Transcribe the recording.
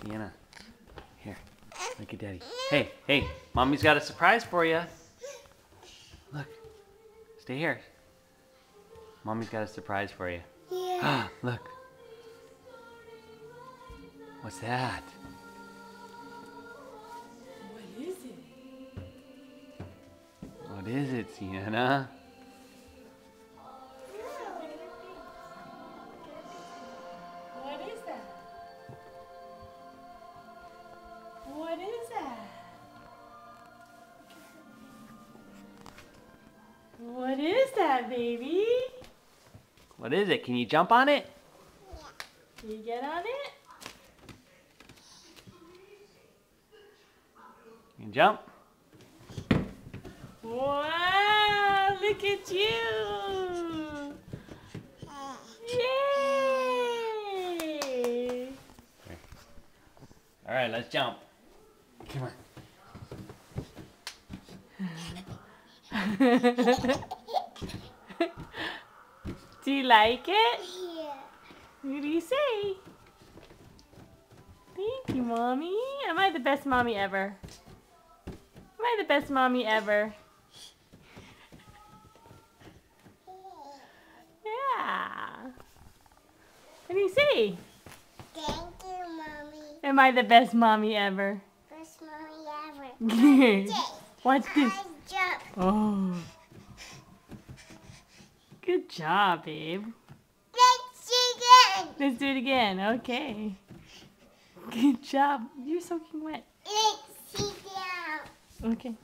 Sienna, here, look at Daddy. Hey, hey, Mommy's got a surprise for you. Look, stay here. Mommy's got a surprise for you. Yeah. Look. What's that? What is it? What is it, Sienna? What is that? What is that? What is that, baby? What is it? Can you jump on it? Can you get on it? You can jump? Wow, look at you! Yay! All right, let's jump. Come on. Do you like it? Yeah. What do you say? Thank you, Mommy. Am I the best mommy ever? Am I the best mommy ever? Yeah. What do you say? Thank you, Mommy. Am I the best mommy ever? Best Mommy ever. Watch this. I jump. Oh. Good job, babe. Let's again. Let's do it again. Okay. Good job. You're soaking wet. Let's sit down. Okay.